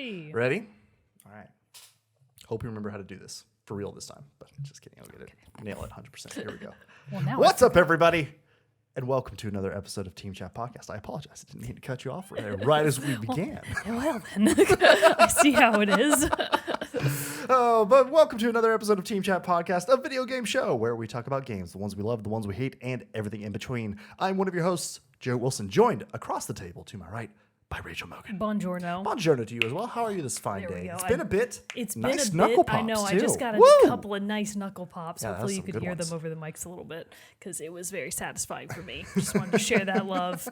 Ready. Ready? All right. Hope you remember how to do this for real this time. But just kidding. I'll get it. Nail it 100%. Here we go. Well, now What's up, everybody? And welcome to another episode of Team Chat Podcast. I apologize. I didn't mean to cut you off right as we began. Well, then. I see how it is. But welcome to another episode of Team Chat Podcast, a video game show where we talk about games, the ones we love, the ones we hate, and everything in between. I'm one of your hosts, Joe Wilson, joined across the table to my right by Rachel Mogan. Buongiorno. Buongiorno to you as well. How are you this fine There we day? go. It's been a bit. It's nice been a knuckle bit. pops I know. too. I just got a Woo! couple of nice knuckle pops. Yeah, Hopefully you that's could some hear good them ones. over the mics a little bit because it was very satisfying for me. Just wanted to share that love.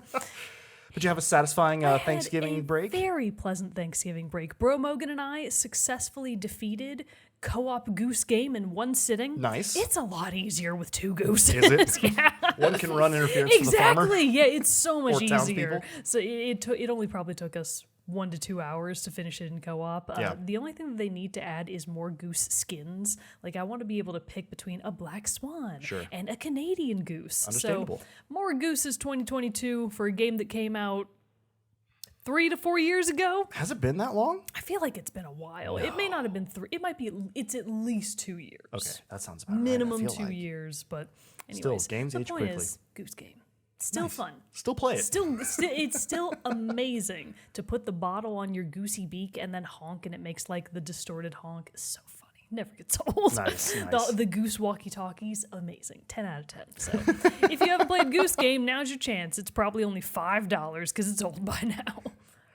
Did you have a satisfying I had Thanksgiving a break? Very pleasant Thanksgiving break. Bro Mogan and I successfully defeated co-op goose game in one sitting. Nice. It's a lot easier with two gooses. Is it? Yeah. One can run interference for the farmer. Exactly. Yeah, it's so much Or easier. townspeople. So it only probably took us 1 to 2 hours to finish it in co-op. Yeah. The only thing that they need to add is more goose skins. Like I want to be able to pick between a black swan and a Canadian goose. Understandable. So more gooses 2022 for a game that came out 3 to 4 years ago. Has it been that long? I feel like it's been a while. It may not have been 3. It might be. It's at least 2 years. Okay, that sounds about Minimum right. I feel 2 like. years, but anyways, Still, games the age point quickly. is, Goose Game, still fun. Still play it. It's still amazing to put the bottle on your goosey beak and then honk, and it makes like the distorted honk. It's so funny. Never gets old. Nice. The goose walkie-talkies, amazing. 10 out of 10. So if you haven't played Goose Game, now's your chance. It's probably only $5 because it's old by now.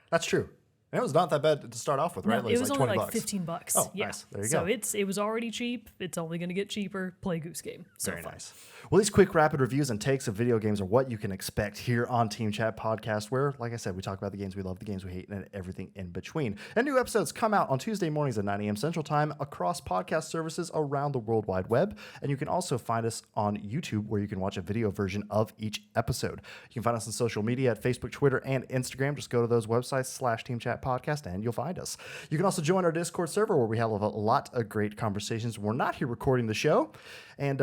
That's true. And it was not that bad to start off with, right? No, it was like only $20. like $15. Oh, yeah. nice. There you so go. it was already cheap. It's only going to get cheaper. Play Goose Game. So Very fun. nice. Well, these quick, rapid reviews and takes of video games are what you can expect here on Team Chat Podcast, where, like I said, we talk about the games we love, the games we hate, and everything in between. And new episodes come out on Tuesday mornings at 9 a.m. Central Time across podcast services around the World Wide Web. And you can also find us on YouTube, where you can watch a video version of each episode. You can find us on social media at Facebook, Twitter, and Instagram. Just go to those websites /Team Chat Podcast, and you'll find us. You can also join our Discord server, where we have a lot of great conversations. We're not here recording the show. And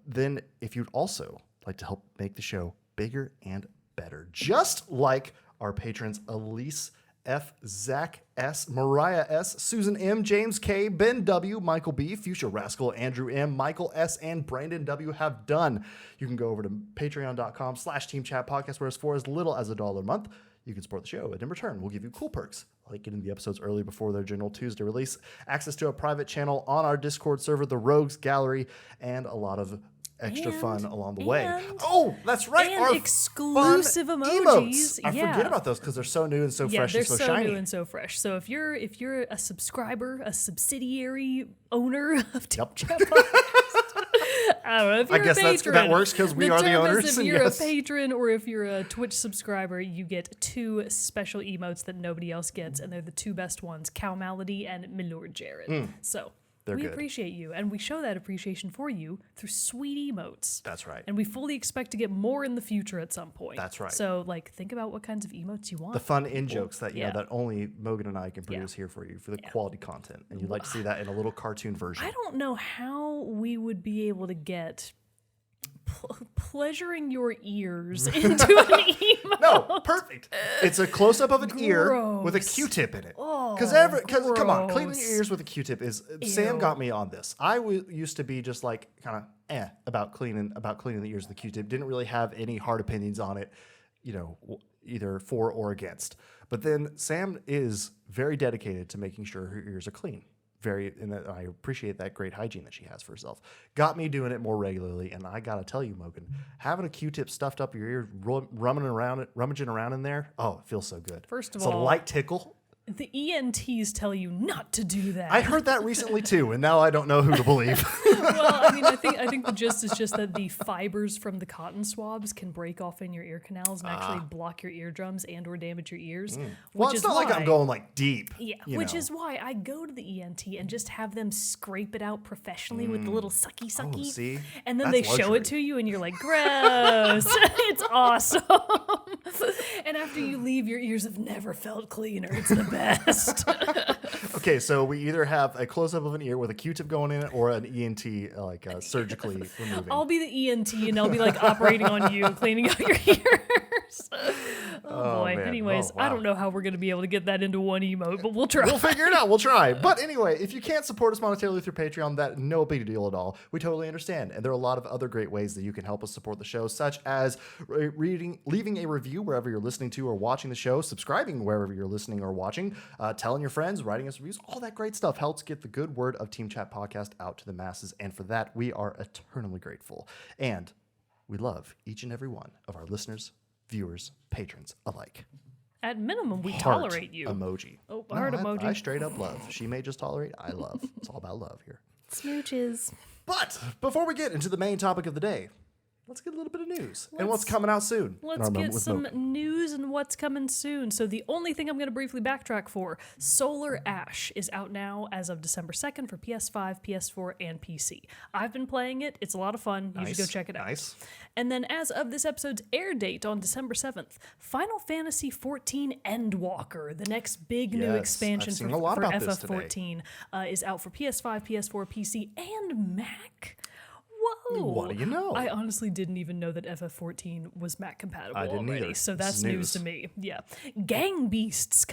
then if you'd also like to help make the show bigger and better, just like our patrons Elise F, Zach S, Mariah S, Susan M, James K, Ben W, Michael B, Fuchsia Rascal, Andrew M, Michael S, and Brandon W have done. You can go over to patreon.com/Team Chat Podcast, where it's for as little as $1 a month. You can support the show, and in return, we'll give you cool perks, like getting the episodes early before their general Tuesday release, access to a private channel on our Discord server, the Rogues Gallery, and a lot of extra fun along the way. Oh, that's right. And our exclusive fun emojis. I Yeah. forget about those because they're so new and so fresh they're and so so shiny. new and so fresh. So if you're a subscriber, a subsidiary owner of Team Chat Podcast, I don't know. If you're I guess a patron, that works because we are the term is owners. If you're yes. a patron or if you're a Twitch subscriber, you get 2 special emotes that nobody else gets, and they're the 2 best ones: Cow Malady and Milord Jared. So we good. appreciate you, and we show that appreciation for you through sweet emotes. That's right. And we fully expect to get more in the future at some point. That's right. So, like, think about what kinds of emotes you want. The fun in-jokes that you Yeah. know that only Mogan and I can produce here for you for the quality content. And you'd like to see that in a little cartoon version. I don't know how we would be able to get pleasuring your ears into an emote. No, perfect. It's a close-up of an ear with a Gross. Q-tip in it. Oh, Because come on, cleaning gross. your ears with a Q-tip is. Sam Ew. got me on this. I used to be just like kind of about cleaning the ears with a Q-tip. Didn't really have any hard opinions on it, either for or against. But then Sam is very dedicated to making sure her ears are clean. And I appreciate that great hygiene that she has for herself. Got me doing it more regularly, and I gotta tell you, Mogan, having a Q-tip stuffed up your ear, rummaging around in there, oh, it feels so good. First of it's all, a light tickle. The ENTs tell you not to do that. I heard that recently too, and now I don't know who to believe. Well, I mean, I think the gist is just that the fibers from the cotton swabs can break off in your ear canals and actually block your eardrums and or damage your ears. Well, Which it's is not like I'm why- going like deep. Yeah, you which know. is why I go to the ENT and just have them scrape it out professionally with the little sucky. Oh, see? And then That's they show luxury. it to you and you're like, gross. It's awesome. And after you leave, your ears have never felt cleaner. It's the best. Okay, so we either have a close-up of an ear with a Q-tip going in it, or an ENT surgically removing. I'll be the ENT and I'll be like operating on you, cleaning out your ears. Oh boy. man. Anyways, Oh, wow. I don't know how we're going to be able to get that into one emote, but we'll try. We'll figure it out. We'll try. But anyway, if you can't support us monetarily through Patreon, that no big deal at all. We totally understand. And there are a lot of other great ways that you can help us support the show, such as leaving a review wherever you're listening to or watching the show, subscribing wherever you're listening or watching, telling your friends, writing us reviews. All that great stuff helps get the good word of Team Chat Podcast out to the masses. And for that, we are eternally grateful. And we love each and every one of our listeners, viewers, patrons alike. At minimum, we Heart tolerate you. Emoji. Oh, heart emoji. I straight up love. She may just tolerate. I love. It's all about love here. Smooches. But before we get into the main topic of the day, let's get a little bit of news and what's coming out soon. Let's get some news and what's coming soon. So the only thing I'm going to briefly backtrack for, Solar Ash is out now as of December 2nd for PS5, PS4, and PC. I've been playing it. It's a lot of fun. You should go check it out. Nice. And then as of this episode's air date on December 7th, Final Fantasy XIV Endwalker, the next big new expansion for FF14, is out for PS5, PS4, PC, and Mac. Whoa. What do you know? I honestly didn't even know that FF14 was Mac compatible I didn't already. either. So This that's is news news to me. Yeah. Gang Beasts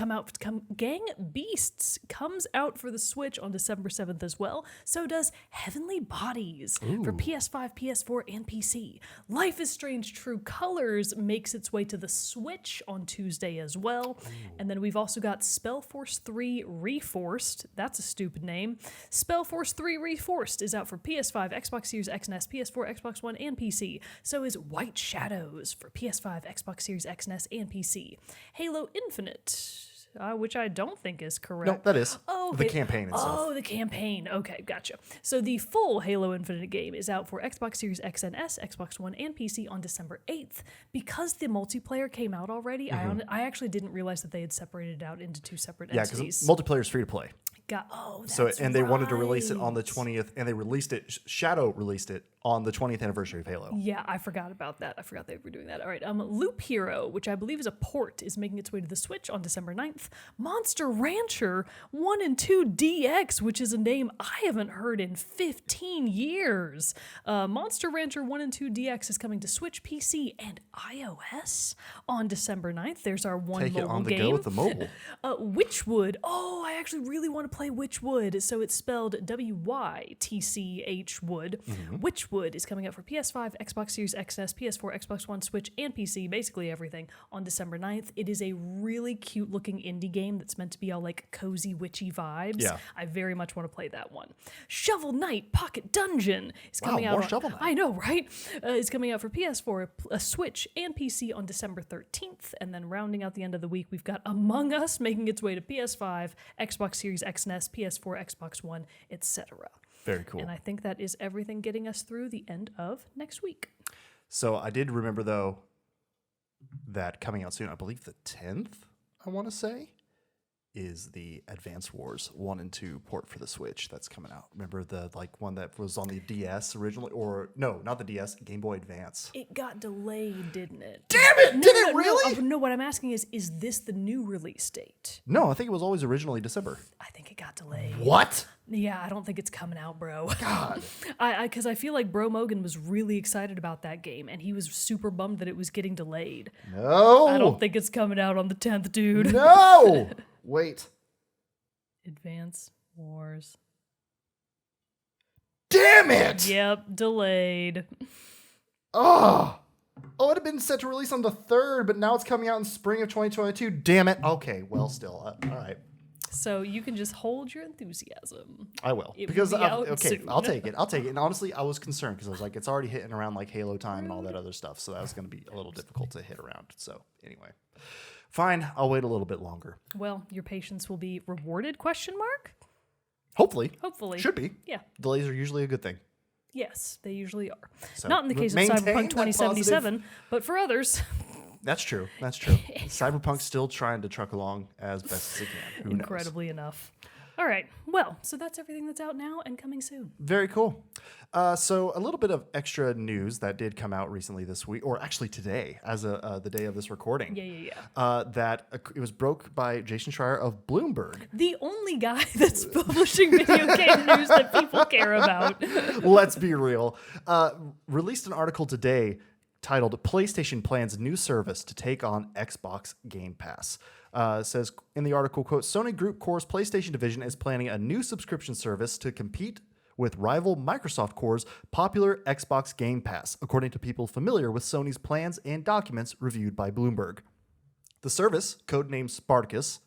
comes out for the Switch on December 7th as well. So does Heavenly Bodies for PS5, PS4, and PC. Life is Strange True Colors makes its way to the Switch on Tuesday as well. And then we've also got Spellforce 3 Reforced. That's a stupid name. Spellforce 3 Reforced is out for PS5, Xbox Series X and S, PS4, Xbox One, and PC. So is White Shadows for PS5, Xbox Series X and S, and PC. Halo Infinite, which I don't think is correct. No, that is. Oh, the campaign itself. Oh, the campaign. Okay, gotcha. So the full Halo Infinite game is out for Xbox Series X and S, Xbox One, and PC on December 8th. Because the multiplayer came out already, I actually didn't realize that they had separated it out into two separate entities. Yeah, because multiplayer is free to play. They wanted to release it on the 20th, and they released it. Shadow released it on the 20th anniversary of Halo. Yeah, I forgot about that. I forgot they were doing that. All right, Loop Hero, which I believe is a port, is making its way to the Switch on December 9th. Monster Rancher 1 and 2 DX, which is a name I haven't heard in 15 years. Monster Rancher 1 and 2 DX is coming to Switch, PC, and iOS on December 9th. There's our one Take mobile it on the game. go with the mobile. Witchwood. Oh, I actually really want to play Witchwood. So it's spelled WYTCH Wood. Witchwood is coming out for PS5, Xbox Series XS, PS4, Xbox One, Switch, and PC, basically everything, on December 9th. It is a really cute looking indie game that's meant to be all like cozy witchy vibes. Yeah. I very much want to play that one. Shovel Knight Pocket Dungeon is coming out. More Shovel Knight. I know, right? It's coming out for PS4, a Switch, and PC on December 13th. And then rounding out the end of the week, we've got Among Us making its way to PS5, Xbox Series X and S, PS4, Xbox One, etc. Very cool. And I think that is everything getting us through the end of next week. So I did remember, though, that coming out soon, I believe the 10th, I want to say, is the Advance Wars 1 and 2 port for the Switch that's coming out. Remember the one that was on the DS originally? Or no, not the DS, Game Boy Advance. It got delayed, didn't it? Damn it! Did it really? No, what I'm asking is this the new release date? No, I think it was always originally December. I think it got delayed. What? Yeah, I don't think it's coming out, bro. God. Because I feel like Bro Mogan was really excited about that game, and he was super bummed that it was getting delayed. No. I don't think it's coming out on the 10th, dude. No. Wait. Advance Wars. Damn it! Yep, delayed. Oh, it had been set to release on the 3rd, but now it's coming out in spring of 2022. Damn it. Okay, well, still. All right. So you can just hold your enthusiasm. I will. It Because, will be out okay, soon. I'll take it. And honestly, I was concerned because I was like, it's already hitting around like Halo time and all that other stuff. So that was going to be a little difficult to hit around. So anyway, fine. I'll wait a little bit longer. Well, your patience will be rewarded, ? Hopefully. Hopefully. Should be. Yeah. Delays are usually a good thing. Yes, they usually are. So Not in the case of maintain Cyberpunk that 2077, but for others. That's true. Cyberpunk's still trying to truck along as best as it can. Who knows? Incredibly enough. All right. Well, so that's everything that's out now and coming soon. Very cool. So a little bit of extra news that did come out recently this week, or actually today, as the day of this recording. Yeah. That it was broke by Jason Schreier of Bloomberg. The only guy that's publishing video game news that people care about. Let's be real. Released an article today titled PlayStation Plans New Service to Take on Xbox Game Pass. It says in the article, quote, Sony Group Core's PlayStation division is planning a new subscription service to compete with rival Microsoft Core's popular Xbox Game Pass, according to people familiar with Sony's plans and documents reviewed by Bloomberg. The service, codenamed Spartacus,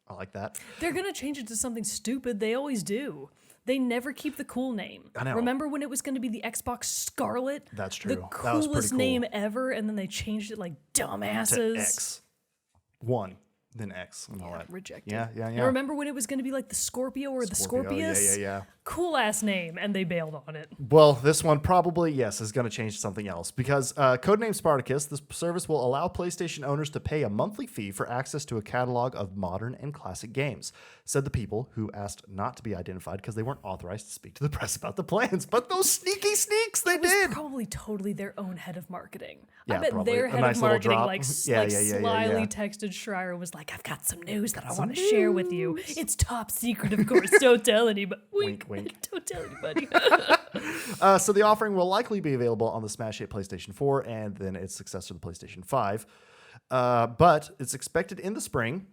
I like that. They're going to change it to something stupid. They always do. They never keep the cool name. I know. Remember when it was going to be the Xbox Scarlet? That's true. The That was pretty coolest cool. name ever, and then they changed it like dumbasses. To X. One, then X, and all that. Rejected. Yeah. And remember when it was going to be like the Scorpio or the Scorpius? Yeah. Cool ass name, and they bailed on it. Well, this one probably, yes, is going to change to something else because codename Spartacus, this service will allow PlayStation owners to pay a monthly fee for access to a catalog of modern and classic games, said the people who asked not to be identified because they weren't authorized to speak to the press about the plans. But those sneaky sneaks, they did. Probably totally their own head of marketing. Yeah, I bet probably. their A head nice of little marketing drop. like Yeah. slyly texted Schreier and was like, I've got some news that I want to share with you. It's top secret, of course. Don't tell anybody. Wink, wink. Don't tell anybody. So the offering will likely be available on the Smash-hit PlayStation 4 and then its successor, the PlayStation 5. But it's expected in the spring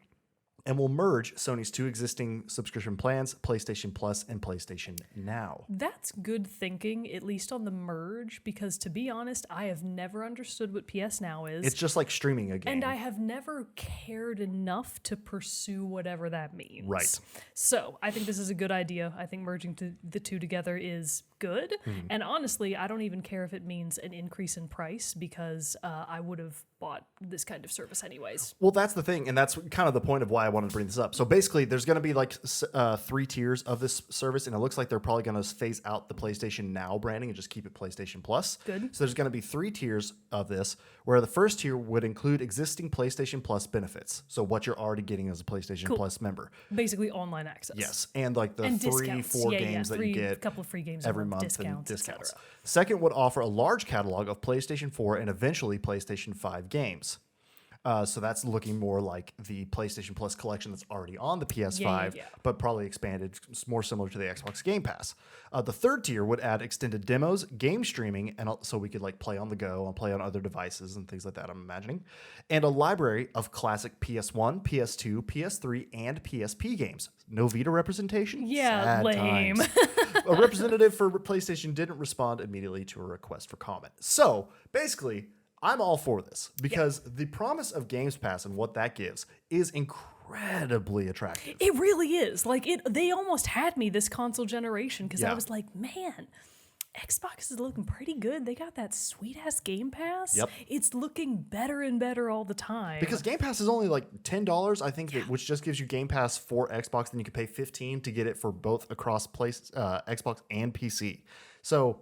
and will merge Sony's two existing subscription plans, PlayStation Plus and PlayStation Now. That's good thinking, at least on the merge, because to be honest, I have never understood what PS Now is. It's just like streaming a game. And I have never cared enough to pursue whatever that means. Right. So I think this is a good idea. I think merging the two together is good. And honestly, I don't even care if it means an increase in price because I would have bought this kind of service anyways. Well, that's the thing, and that's kind of the point of why I wanted to bring this up. So basically, there's going to be like 3 tiers of this service, and it looks like they're probably going to phase out the PlayStation Now branding and just keep it PlayStation Plus. Good. So there's going to be 3 tiers of this, where the first tier would include existing PlayStation Plus benefits. So what you're already getting as a PlayStation Plus member. Basically online access. Yes, and like the And 3-4 discounts. games that you get a couple of free games every a month discounts, and discounts. etc. Second would offer a large catalog of PlayStation 4 and eventually PlayStation 5 games. So that's looking more like the PlayStation Plus collection that's already on the PS5, but probably expanded, more similar to the Xbox Game Pass. The third tier would add extended demos, game streaming, and so we could like play on the go and play on other devices and things like that, I'm imagining, and a library of classic PS1, PS2, PS3, and PSP games. No Vita representation? Yeah, Sad lame. times. A representative for PlayStation didn't respond immediately to a request for comment. So basically, I'm all for this because the promise of Games Pass and what that gives is incredibly attractive. It really is. Like they almost had me this console generation because I was like, man, Xbox is looking pretty good. They got that sweet ass Game Pass. Yep. It's looking better and better all the time. Because Game Pass is only like $10, I think, which just gives you Game Pass for Xbox. Then you can pay $15 to get it for both across Xbox and PC. So,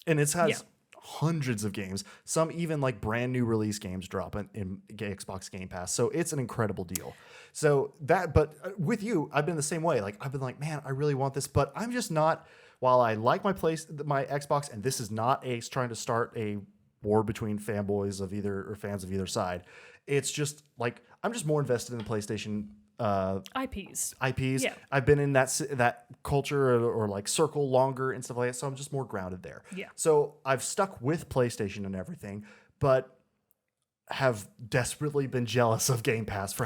and it has hundreds of games, some even like brand new release games drop in Xbox Game Pass. So it's an incredible deal. So that, but with you, I've been the same way. Like I've been like, man, I really want this, but I'm just not, while I like my Xbox, and this is not trying to start a war between fanboys of either or fans of either side. It's just like, I'm just more invested in the PlayStation IPs. Yeah. I've been in that culture or like circle longer and stuff like that, so I'm just more grounded there. Yeah. So I've stuck with PlayStation and everything, but have desperately been jealous of Game Pass for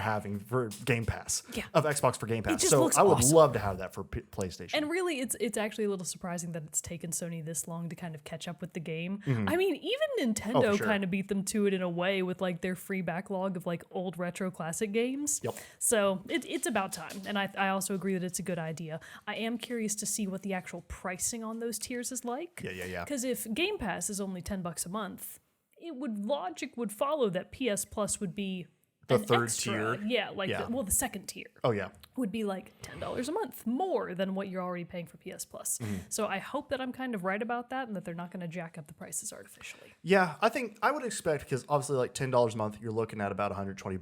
Game Pass. Yeah. Of Xbox for Game Pass. just So looks I would awesome. love to have that for PlayStation. And really, it's actually a little surprising that it's taken Sony this long to kind of catch up with the game. Mm-hmm. I mean, even Nintendo sure. kind of beat them to it in a way with like their free backlog of like old retro classic games. Yep. So it's about time. And I also agree that it's a good idea. I am curious to see what the actual pricing on those tiers is like. Yeah. Because if Game Pass is only $10 a month, logic would follow that PS Plus would be The an third extra, tier? Yeah, like Yeah. the second tier. Oh, yeah. Would be like $10 a month more than what you're already paying for PS Plus. So I hope that I'm kind of right about that and that they're not going to jack up the prices artificially. Yeah, I think I would expect, because obviously like $10 a month, you're looking at about $120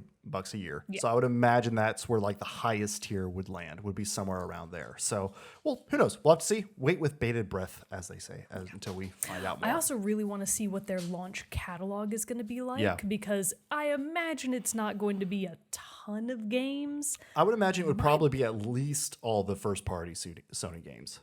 a year. Yeah. So I would imagine that's where like the highest tier would land, would be somewhere around there. So, well, who knows? We'll have to see. Wait with bated breath, as they say, until we find out more. I also really want to see what their launch catalog is going to be like because I imagine it's not going to be a ton of games. I would imagine it would probably be at least all the first-party Sony games.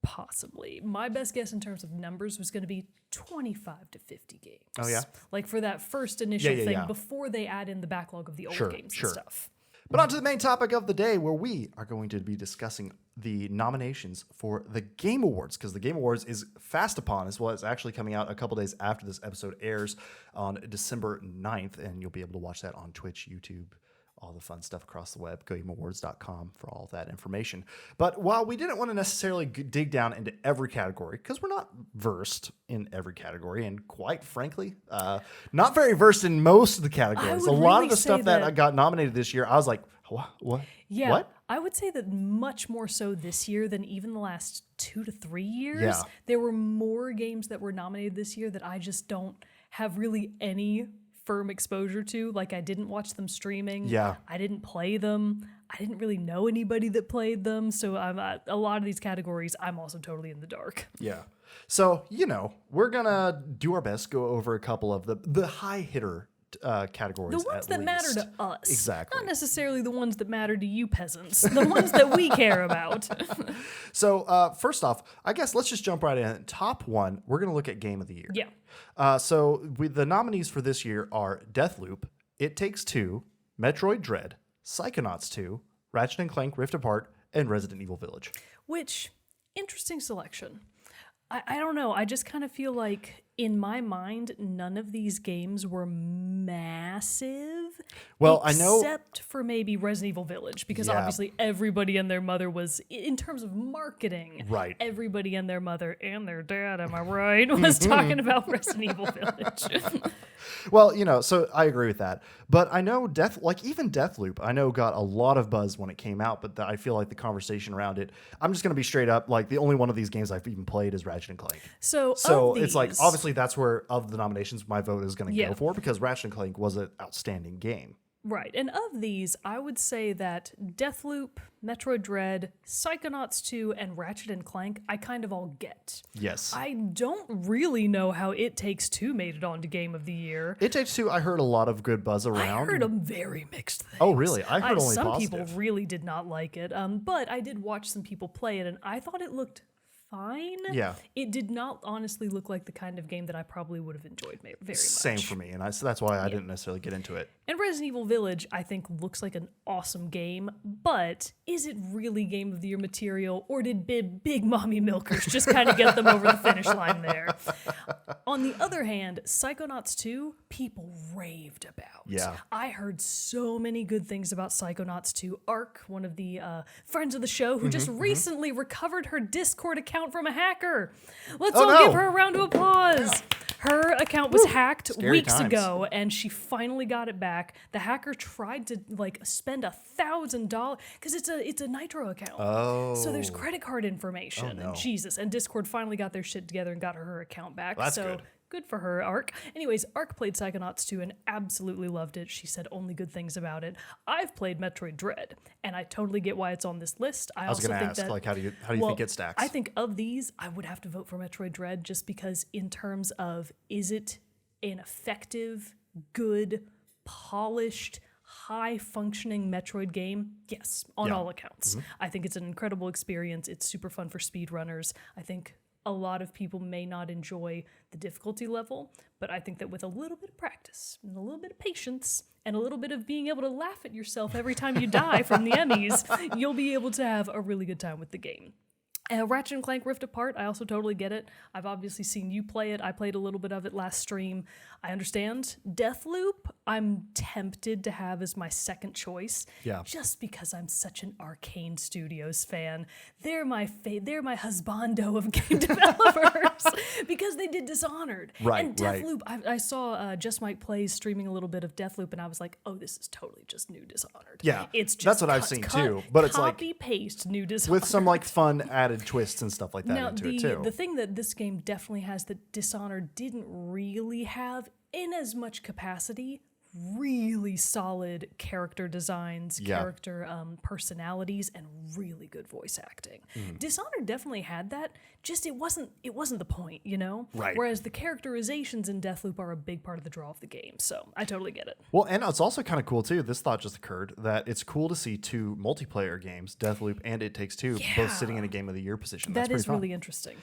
Possibly. My best guess in terms of numbers was going to be 25 to 50 games. Oh, yeah? Like for that first initial thing yeah. before they add in the backlog of the old games Sure. and stuff. But on to the main topic of the day, where we are going to be discussing the nominations for the Game Awards, because the Game Awards is fast upon us. Well, it's actually coming out a couple days after this episode airs on December 9th, and you'll be able to watch that on Twitch, YouTube, all the fun stuff across the web, GameAwards.com for all that information. But while we didn't want to necessarily dig down into every category, because we're not versed in every category, and quite frankly, not very versed in most of the categories. A lot of the stuff that got nominated this year, I was like, what? Yeah, what? I would say that much more so this year than even the last 2 to 3 years. Yeah. There were more games that were nominated this year that I just don't have really any firm exposure to. Like, I didn't watch them streaming. Yeah. I didn't play them. I didn't really know anybody that played them. So a lot of these categories, I'm also totally in the dark. Yeah. So, we're going to do our best, go over a couple of the high hitter categories. The ones that matter to us. Exactly. Not necessarily the ones that matter to you peasants. The ones that we care about. So, first off, I guess let's just jump right in. Top one, we're going to look at Game of the Year. Yeah. So the nominees for this year are Deathloop, It Takes Two, Metroid Dread, Psychonauts 2, Ratchet & Clank Rift Apart, and Resident Evil Village. Which, interesting selection. I don't know. I just kind of feel like, in my mind, none of these games were massive. Well, I know... Except for maybe Resident Evil Village, because obviously everybody and their mother was, in terms of marketing, right. Everybody and their mother and their dad, am I right, was talking about Resident Evil Village. Well, so I agree with that. But I know even Deathloop, I know got a lot of buzz when it came out, but I feel like the conversation around it, I'm just going to be straight up, like the only one of these games I've even played is Ratchet & Clank. So it's like, obviously that's where, of the nominations, my vote is going to go for, because Ratchet & Clank was an outstanding game. Right. And of these, I would say that Deathloop, Metroid Dread, Psychonauts 2, and Ratchet & Clank, I kind of all get. Yes. I don't really know how It Takes Two made it onto Game of the Year. It Takes Two, I heard a lot of good buzz around. I heard very mixed things. Oh, really? I heard only some positive. Some people really did not like it, but I did watch some people play it, and I thought it looked fine. Yeah. It did not honestly look like the kind of game that I probably would have enjoyed very much. Same for me, and so that's why I didn't necessarily get into it. And Resident Evil Village, I think, looks like an awesome game, but is it really Game of the Year material, or did big mommy milkers just kind of get them over the finish line there? On the other hand, Psychonauts 2, people raved about. Yeah. I heard so many good things about Psychonauts 2. Ark, one of the friends of the show, who just recently recovered her Discord account from a hacker. Let's give her a round of applause. Her account was hacked weeks ago, and she finally got it back. The hacker tried to spend $1,000 because it's a Nitro account. Oh, so there's credit card information. Oh, no. And Discord finally got their shit together and got her account back. Well, that's good. Good for her, Ark. Anyways, Ark played Psychonauts 2 and absolutely loved it. She said only good things about it. I've played Metroid Dread, and I totally get why it's on this list. I was going to ask, how do you think it stacks? I think of these, I would have to vote for Metroid Dread just because in terms of, is it an effective, good, polished, high-functioning Metroid game? Yes, on all accounts. I think it's an incredible experience. It's super fun for speedrunners. I think a lot of people may not enjoy the difficulty level, but I think that with a little bit of practice and a little bit of patience and a little bit of being able to laugh at yourself every time you die from the Emmys, you'll be able to have a really good time with the game. Ratchet & Clank Rift Apart, I also totally get it. I've obviously seen you play it. I played a little bit of it last stream. I understand. Deathloop, I'm tempted to have as my second choice. Yeah. Just because I'm such an Arcane Studios fan. They're my husbando of game developers because they did Dishonored. Right, and Deathloop, I saw Just Mike Plays streaming a little bit of Deathloop, and I was like, oh, this is totally just new Dishonored. Yeah, it's just that's what I've seen too. But it's like copy-paste new Dishonored. with some fun added twists and stuff like that into it too. The thing that this game definitely has that Dishonored didn't really have in as much capacity, really solid character designs, Yeah. character personalities, and really good voice acting. Dishonored definitely had that. Just it wasn't the point, you know? Right. Whereas the characterizations in Deathloop are a big part of the draw of the game. So I totally get it. Well, and it's also kind of cool too. This thought just occurred that it's cool to see two multiplayer games, Deathloop and It Takes Two, both sitting in a Game of the Year position. That's That is pretty fun. really interesting.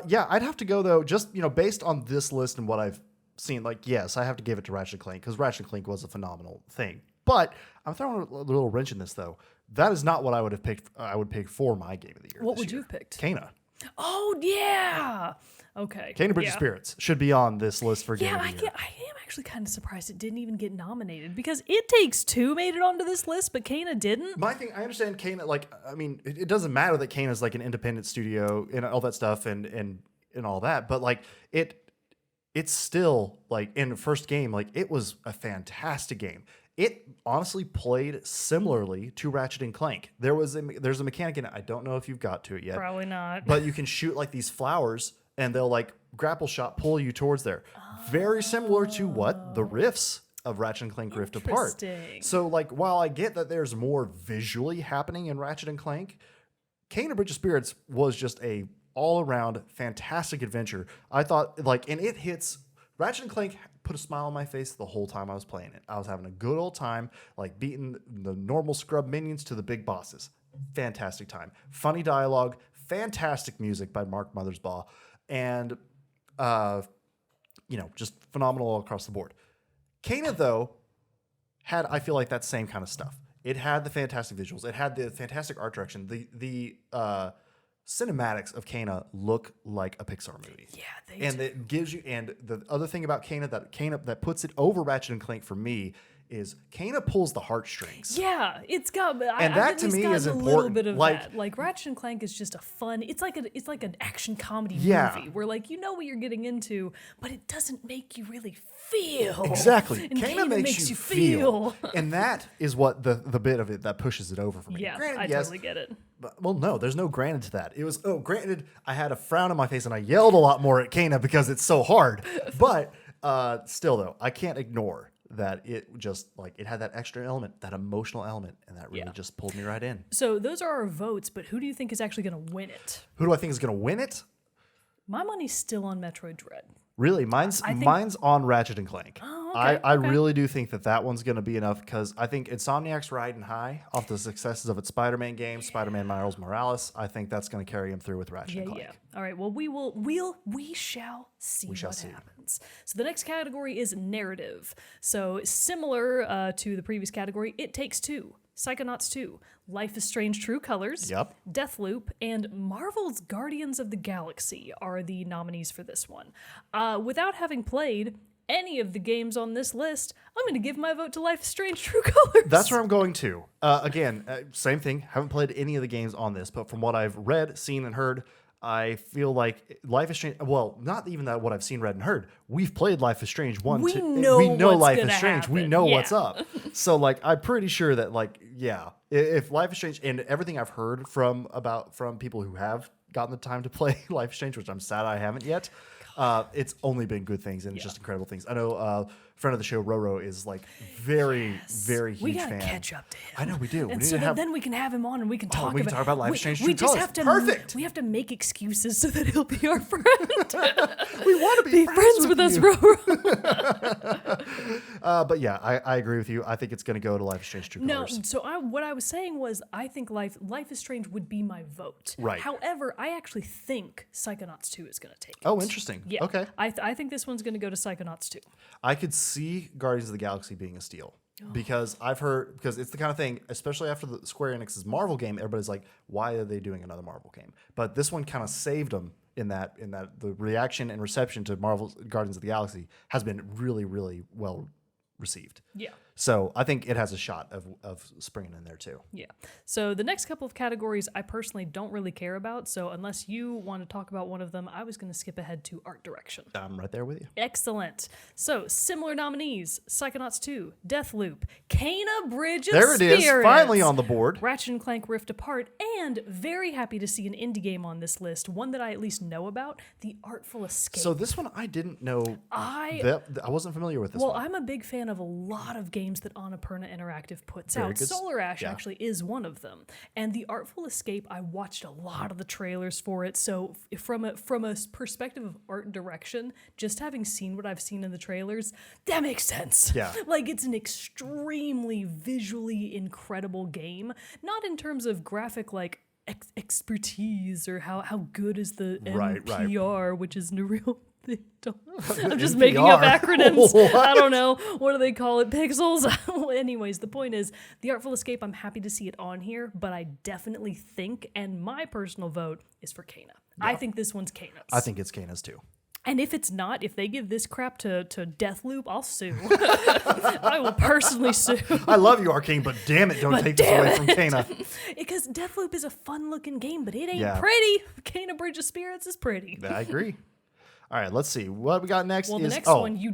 Yeah, I'd have to go though. Just based on this list and what I've seen, like, yes, I have to give it to Ratchet & Clank because Ratchet & Clank was a phenomenal thing. But I'm throwing a little wrench in this though. That is not what I would have picked. I would pick for my Game of the Year. What this would you year. have picked? Kana. Oh, yeah. Okay. Kana Bridge of yeah. Spirits should be on this list for Game Yeah, of the Year. I am actually kind of surprised it didn't even get nominated because It Takes Two made it onto this list, but Kana didn't. My thing, I understand Kana. Like, I mean, it doesn't matter that Kana is like an independent studio and all that stuff and all that, but like it's still like in the first game, like it was a fantastic game. It honestly played similarly to Ratchet & Clank. There's a mechanic in it. I don't know if you've got to it yet. Probably not. But you can shoot like these flowers and they'll like grapple shot pull you towards there. Very similar to what the rifts of Ratchet & Clank Rift Apart. Interesting. So like while I get that there's more visually happening in Ratchet & Clank, Kana Bridge of Spirits was just a all-around fantastic adventure. I thought and it hits Ratchet & Clank put a smile on my face the whole time I was playing it. I was having a good old time, like beating the normal scrub minions to the big bosses. Fantastic time. Funny dialogue, fantastic music by Mark Mothersbaugh, and just phenomenal all across the board. Kana, though, had, I feel like, that same kind of stuff. It had the fantastic visuals. It had the fantastic art direction. The cinematics of Kana look like a Pixar movie. Yeah, and do. it gives you. And the other thing about Kana that puts it over Ratchet and Clank for me is Kana pulls the heartstrings. Yeah, it's got. And that I've to at least me gotten is a little important. bit of Like- that. Like Ratchet and Clank is just a fun. It's like an action comedy Yeah. movie where like you know what you're getting into, but it doesn't make you really feel. Exactly. And Kana makes you feel. And that is what the bit of it that pushes it over for me. Yeah, Granted, I yes, totally get it. but, well, no, there's no granted to that. It was, granted, I had a frown on my face and I yelled a lot more at Kana because it's so hard. But still, though, I can't ignore that it just, like, it had that extra element, that emotional element, and that really just pulled me right in. So those are our votes, but who do you think is actually going to win it? Who do I think is going to win it? My money's still on Metroid Dread. Really, mine's on Ratchet and Clank. Oh, okay, I really do think that one's going to be enough because I think Insomniac's riding high off the successes of its Spider-Man game, Spider-Man Miles Morales. I think that's going to carry him through with Ratchet and Clank. Yeah. All right. Well, we shall see what happens. So the next category is narrative. So similar to the previous category, It Takes Two, Psychonauts 2, Life is Strange: True Colors, Yep. Deathloop, and Marvel's Guardians of the Galaxy are the nominees for this one. Without having played any of the games on this list, I'm going to give my vote to Life is Strange: True Colors. That's where I'm going to. Again, same thing. Haven't played any of the games on this, but from what I've read, seen, and heard, I feel like Life is Strange. Well, not even that what I've seen, read, and heard. We've played Life is Strange 1, We 2. know We know what's Life gonna is Strange. We happen. know Yeah. what's up. So, like, I'm pretty sure that, like, yeah, if Life is Strange and everything I've heard from people who have gotten the time to play Life is Strange, which I'm sad I haven't yet. It's only been good things and just incredible things. I know friend of the show Roro is like very huge We gotta fan. catch up to him. I know we do. We And need so to have. then we can have him on and we can talk we can talk about Life is Strange: we True just Colors. have to Perfect. We have to make excuses so that he'll be our friend. We want to be friends with us, you. Roro. But yeah, I agree with you. I think it's going to go to Life is Strange: True No, Colors. so what I was saying was I think Life is Strange would be my vote. Right. However, I actually think Psychonauts 2 is going to take it. Oh, interesting. Yeah. Okay. I think this one's going to go to Psychonauts 2. I could see Guardians of the Galaxy being a steal because it's the kind of thing, especially after the Square Enix's Marvel game, everybody's like, why are they doing another Marvel game? But this one kind of saved them in that the reaction and reception to Marvel's Guardians of the Galaxy has been really, really well received. Yeah. So I think it has a shot of springing in there too. Yeah. So the next couple of categories I personally don't really care about. So unless you want to talk about one of them, I was going to skip ahead to art direction. I'm right there with you. Excellent. So similar nominees: Psychonauts 2, Deathloop, Kena Bridge of There it Spirits, is, finally on the board. Ratchet and Clank Rift Apart, and very happy to see an indie game on this list, one that I at least know about, The Artful Escape. So this one I didn't know. I wasn't familiar with this one. Well, I'm a big fan of a lot of games that Annapurna Interactive puts Very out. good. Solar Ash Yeah. actually is one of them. And The Artful Escape, I watched a lot of the trailers for it. So from a perspective of art direction, just having seen what I've seen in the trailers, that makes sense. Yeah. Like, it's an extremely visually incredible game. Not in terms of graphic, like, expertise or how good is the Right. NPR, which is a real thing. I'm just making up NPR? acronyms. What? I don't know. What do they call it? Pixels? Anyways, the point is, The Artful Escape, I'm happy to see it on here, but I definitely think, and my personal vote is for Kena. I think this one's Kena's. I think it's Kena's too. And if it's not, if they give this crap to Deathloop, I'll sue. I will personally sue. I love you, Arcane, but damn it, don't take this away from Kena. Because Deathloop is a fun-looking game, but it ain't Yeah. pretty. Kena Bridge of Spirits is pretty. I agree. All right, let's see. What we got next Well, is... the next one, we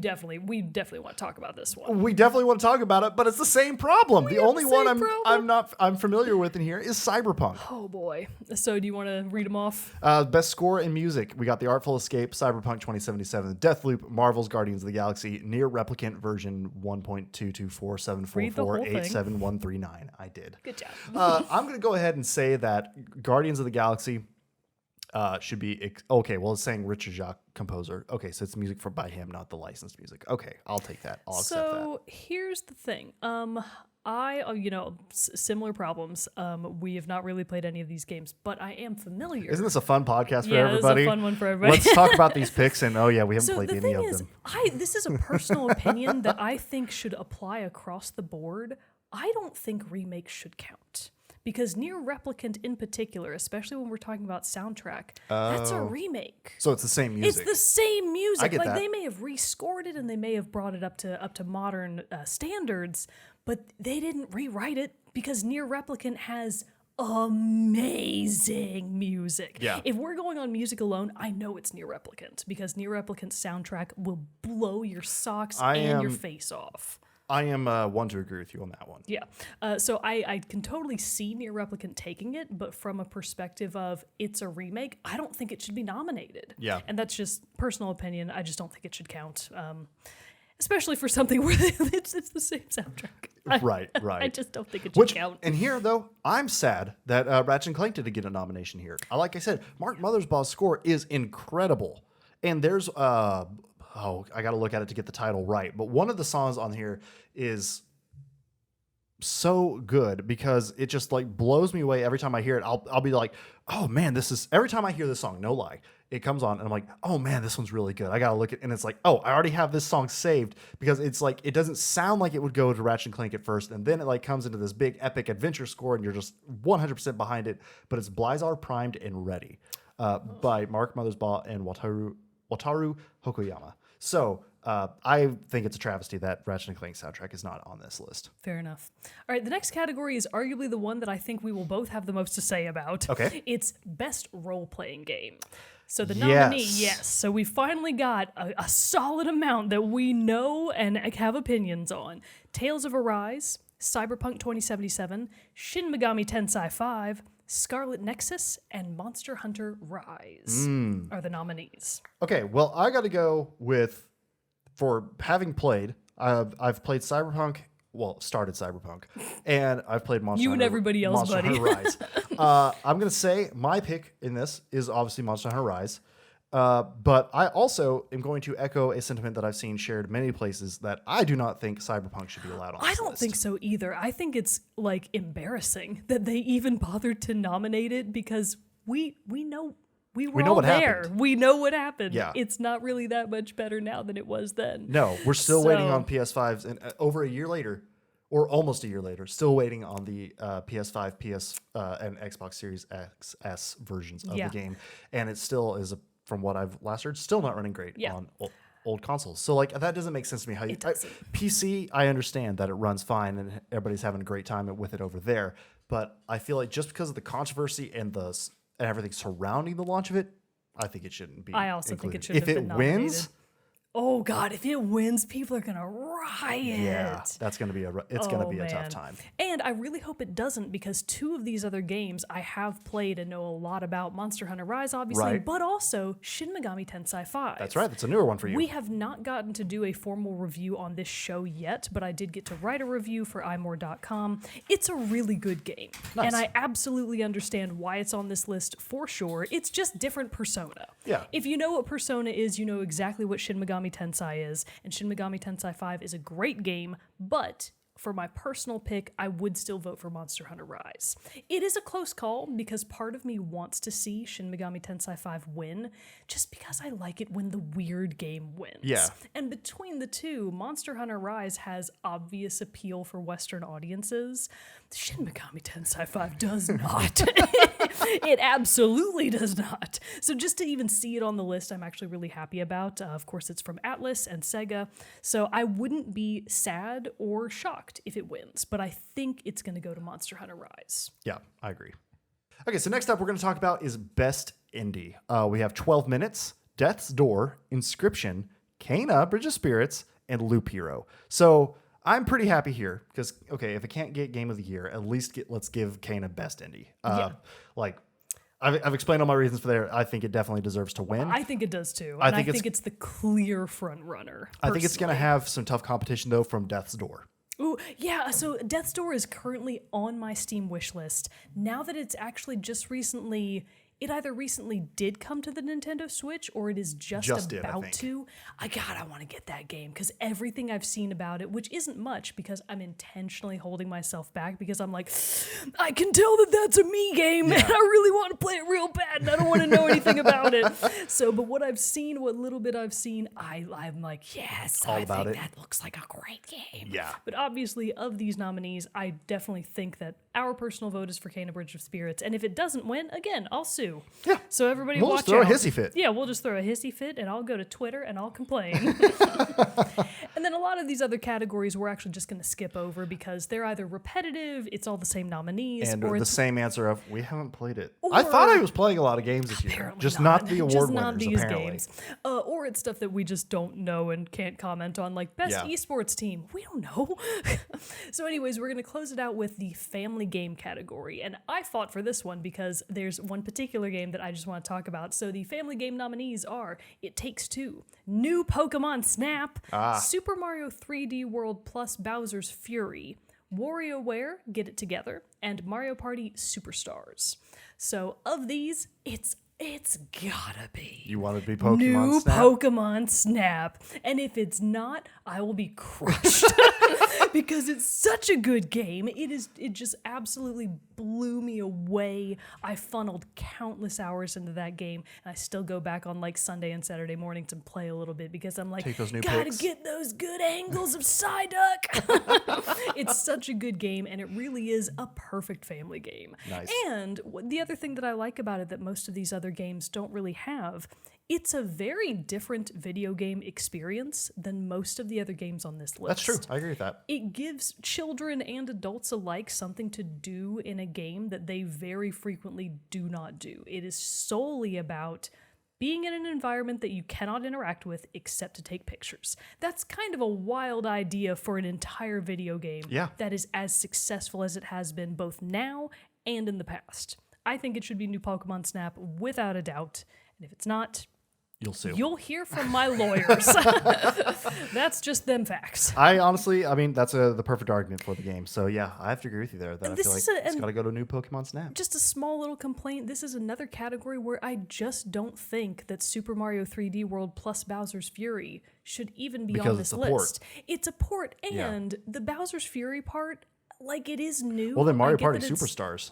definitely want to talk about this one. We definitely want to talk about it, but it's the same problem. The have only the one same problem. I'm familiar with in here is Cyberpunk. Oh, boy. So do you want to read them off? Best score in music. We got The Artful Escape, Cyberpunk 2077, Deathloop, Marvel's Guardians of the Galaxy, Near Replicant version Read the whole thing. 1.22474487139. I did. Good job. I'm going to go ahead and say that Guardians of the Galaxy should be okay. Well, it's saying Richard Jacques composer. Okay, so it's music by him, not the licensed music. Okay, I'll take that. I'll accept that. So here's the thing. Similar problems. We have not really played any of these games, but I am familiar. Isn't this a fun podcast for Yeah, everybody? this is a fun one for everybody. Let's talk about these picks. And we haven't So played the any thing of is, them. this is a personal opinion that I think should apply across the board. I don't think remakes should count. Because Near Replicant in particular, especially when we're talking about soundtrack, that's a remake. So it's the same music. It's the same music. I get like that. they may have rescored it and they may have brought it up to modern standards, but they didn't rewrite it because Near Replicant has amazing music. Yeah. If we're going on music alone, I know it's Near Replicant because Near Replicant's soundtrack will blow your socks and your face off. I am one to agree with you on that one. Yeah. So I can totally see Near Replicant taking it, but from a perspective of it's a remake, I don't think it should be nominated. Yeah. And that's just personal opinion. I just don't think it should count. Especially for something where it's the same soundtrack. Right. I just don't think it should count. And here, though, I'm sad that Ratchet and Clank didn't get a nomination here. Like I said, Mark Mothersbaugh's score is incredible. And there's... I got to look at it to get the title right. But one of the songs on here is so good because it just like blows me away every time I hear it. I'll be like, oh man, this is every time I hear this song, no lie, it comes on and I'm like, oh man, this one's really good. I got to look at and it's like, oh, I already have this song saved because it's like it doesn't sound like it would go to Ratchet and Clank at first, and then it like comes into this big epic adventure score and you're just 100% behind it. But it's Blizzard Primed and Ready by Mark Mothersbaugh and Wataru Hokoyama. So I think it's a travesty that Ratchet and Clank soundtrack is not on this list. Fair enough. All right, the next category is arguably the one that I think we will both have the most to say about. Okay. It's best role-playing game. So the nominee, Yes. yes. So we finally got a solid amount that we know and have opinions on. Tales of Arise, Cyberpunk 2077, Shin Megami Tensei 5, Scarlet Nexus, and Monster Hunter Rise are the nominees. Okay, well, I got to go with, for having played, I've played Cyberpunk, started Cyberpunk, and I've played Monster You Hunter, and everybody else, Monster buddy. Hunter Rise. I'm going to say my pick in this is obviously Monster Hunter Rise. But I also am going to echo a sentiment that I've seen shared many places that I do not think Cyberpunk should be allowed on this I don't list. think so either. I think it's like embarrassing that they even bothered to nominate it because we know we were know all what there. happened. We know what happened. Yeah. It's not really that much better now than it was then. No, we're still waiting So- on PS5s, and over a year later, or almost a year later, still waiting on the PS5, and Xbox Series XS versions of Yeah. the game, and it still is, from what I've last heard, still not running great Yeah. on old consoles. So like that doesn't make sense to me. How you PC, I understand that it runs fine and everybody's having a great time with it over there. But I feel like just because of the controversy and everything surrounding the launch of it, I think it shouldn't be. I also included. think it should have been nominated. Wins. Oh God! If it wins, people are gonna riot. Yeah, that's gonna be a tough time. And I really hope it doesn't, because 2 of these other games I have played and know a lot about. Monster Hunter Rise, obviously, but also Shin Megami Tensei 5. That's right. That's a newer one for you. We have not gotten to do a formal review on this show yet, but I did get to write a review for imore.com. It's a really good game, and I absolutely understand why it's on this list for sure. It's just different Persona. Yeah. If you know what Persona is, you know exactly what Shin Megami Tensei is, and Shin Megami Tensei 5 is a great game, but for my personal pick, I would still vote for Monster Hunter Rise. It is a close call because part of me wants to see Shin Megami Tensei 5 win, just because I like it when the weird game wins. Yeah. And between the two, Monster Hunter Rise has obvious appeal for Western audiences. Shin Megami Tensei 5 does not. It absolutely does not. So just to even see it on the list, I'm actually really happy about. Of course, it's from Atlas and Sega, so I wouldn't be sad or shocked if it wins, but I think it's going to go to Monster Hunter Rise. Yeah, I agree. Okay, so next up we're going to talk about is Best Indie. We have 12 Minutes, Death's Door, Inscription, Kena, Bridge of Spirits, and Loop Hero. So I'm pretty happy here because, okay, if it can't get Game of the Year, at least let's give Kena Best Indie. Like, I've explained all my reasons for there. I think it definitely deserves to win. I think it does too. And I think it's the clear front runner. I think it's going to have some tough competition, though, from Death's Door. Ooh, yeah, so Death's Door is currently on my Steam wish list. Now that it's actually just recently... It either recently did come to the Nintendo Switch or it is just about to. I want to get that game because everything I've seen about it, which isn't much because I'm intentionally holding myself back because I'm like, I can tell that that's a me game and I really want to play it real bad and I don't want to know anything about it. So, but what little bit I've seen, I'm like, yes, I think that looks like a great game. Yeah. But obviously, of these nominees, I definitely think that our personal vote is for Kena Bridge of Spirits. And if it doesn't win, again, I'll sue. Yeah. So everybody we'll watch just throw out. a hissy fit. Yeah, we'll just throw a hissy fit and I'll go to Twitter and I'll complain. And then a lot of these other categories we're actually just going to skip over because they're either repetitive, it's all the same nominees, and or the same answer of we haven't played it. I thought I was playing a lot of games this year. Just not the award winners, apparently. Games. Or it's stuff that we just don't know and can't comment on, like best esports team. We don't know. So anyways, we're going to close it out with the family game category. And I fought for this one because there's one particular game that I just want to talk about. So the family game nominees are It Takes Two, New Pokemon Snap, Super Mario 3D World plus Bowser's Fury, WarioWare Get It Together, and Mario Party Superstars. So of these, it's gotta be. You want to be Pokemon New Snap? Pokemon Snap. And if it's not, I will be crushed. Because it's such a good game. It just absolutely blew me away. I funneled countless hours into that game, and I still go back on like Sunday and Saturday mornings and play a little bit because I'm like, gotta get those good angles of Psyduck. It's such a good game, and it really is a perfect family game. Nice. And the other thing that I like about it that most of these other games don't really have, it's a very different video game experience than most of the other games on this list. That's true. I agree with that. It gives children and adults alike something to do in a game that they very frequently do not do. It is solely about being in an environment that you cannot interact with except to take pictures. That's kind of a wild idea for an entire video game that is as successful as it has been both now and in the past. I think it should be New Pokemon Snap without a doubt. And if it's not, you'll sue. You'll hear from my lawyers. That's just them facts. I mean, that's the perfect argument for the game. So yeah, I have to agree with you there. That I feel like it's got to go to New Pokemon Snap. Just a small little complaint. This is another category where I just don't think that Super Mario 3D World plus Bowser's Fury should even be on this list. It's a port, and the Bowser's Fury part, like it is new. Well, then Mario I get Party that it's- Superstars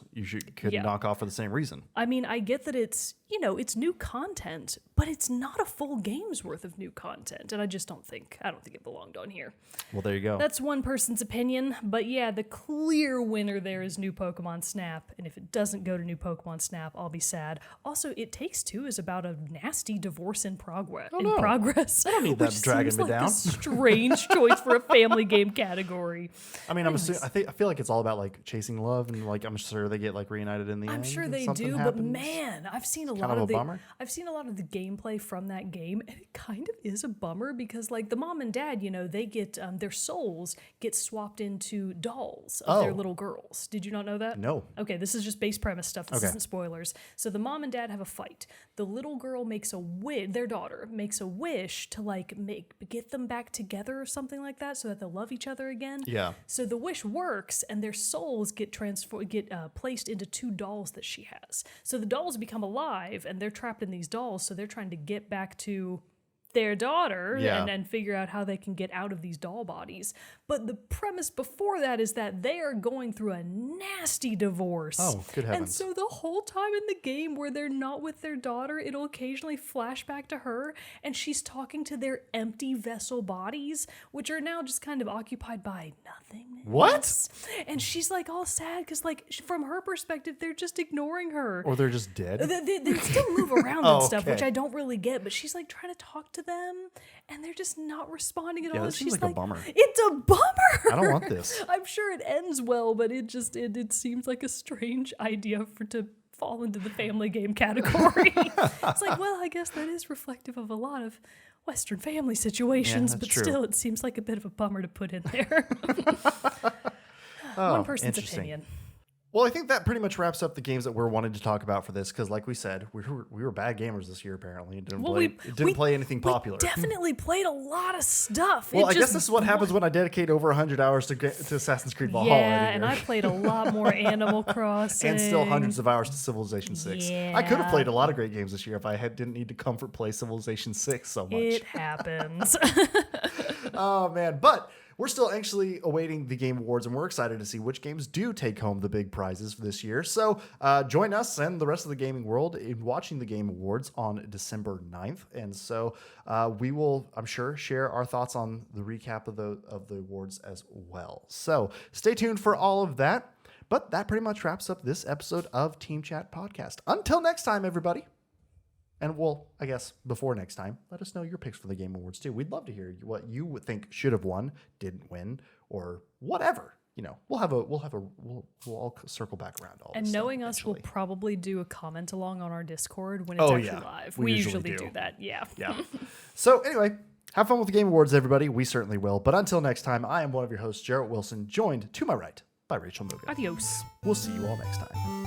could knock off for the same reason. I mean, I get that it's, it's new content, but it's not a full game's worth of new content. And I don't think it belonged on here. Well, there you go. That's one person's opinion. But yeah, the clear winner there is New Pokemon Snap. And if it doesn't go to New Pokemon Snap, I'll be sad. Also, It Takes Two is about a nasty divorce in progress. I don't need that dragging me down. A strange choice for a family game category. I mean, I feel like it's all about like chasing love, and like I'm sure they get like reunited in the end. I'm sure and they something do, happens. but man, I've seen a lot of of a the bummer. I've seen a lot of the gameplay from that game, and it kind of is a bummer because like the mom and dad, they get their souls get swapped into dolls of their little girls. Did you not know that? No. Okay, this is just base premise stuff. This isn't spoilers. So the mom and dad have a fight. The little girl makes a wish. Their daughter makes a wish to like get them back together or something like that, so that they'll love each other again. Yeah. So the wish works, and their souls get placed into two dolls that she has. So the dolls become alive, and they're trapped in these dolls. So they're trying to get back to their daughter and figure out how they can get out of these doll bodies. But the premise before that is that they are going through a nasty divorce. Oh, good heavens. And so the whole time in the game where they're not with their daughter, it'll occasionally flash back to her, and she's talking to their empty vessel bodies, which are now just kind of occupied by nothing. What? And she's like all sad because like from her perspective, they're just ignoring her. Or they're just dead. They still move around and stuff, okay. which I don't really get. But she's like trying to talk to them, and they're just not responding at all. That seems She's like a bummer. It's a bummer. I don't want this. I'm sure it ends well, but it seems like a strange idea to fall into the family game category. It's like, well, I guess that is reflective of a lot of Western family situations, but true. still, it seems like a bit of a bummer to put in there. One person's opinion. Well, I think that pretty much wraps up the games that we're wanting to talk about for this, because like we said, we were bad gamers this year, apparently. It didn't play anything popular. We definitely played a lot of stuff. Well, I guess this is what happens when I dedicate over 100 hours to Assassin's Creed Valhalla. Yeah, and I played a lot more Animal Crossing. And still hundreds of hours to Civilization 6. Yeah. I could have played a lot of great games this year if I didn't need to comfort play Civilization 6 so much. It happens. Oh, man. But we're still anxiously awaiting the Game Awards, and we're excited to see which games do take home the big prizes for this year. So join us and the rest of the gaming world in watching the Game Awards on December 9th. And so we will, I'm sure, share our thoughts on the recap of the awards as well. So stay tuned for all of that. But that pretty much wraps up this episode of Team Chat Podcast. Until next time, everybody. And well, I guess before next time, let us know your picks for the Game Awards too. We'd love to hear what you would think should have won, didn't win, or whatever. We'll all circle back around all. And this knowing stuff us, we'll eventually. probably do a comment along on our Discord when it's actually live. We We usually usually do. do that. Yeah. Yeah. So anyway, have fun with the Game Awards, everybody. We certainly will. But until next time, I am one of your hosts, Jarrett Wilson, joined to my right by Rachel Mogan. Adios. We'll see you all next time.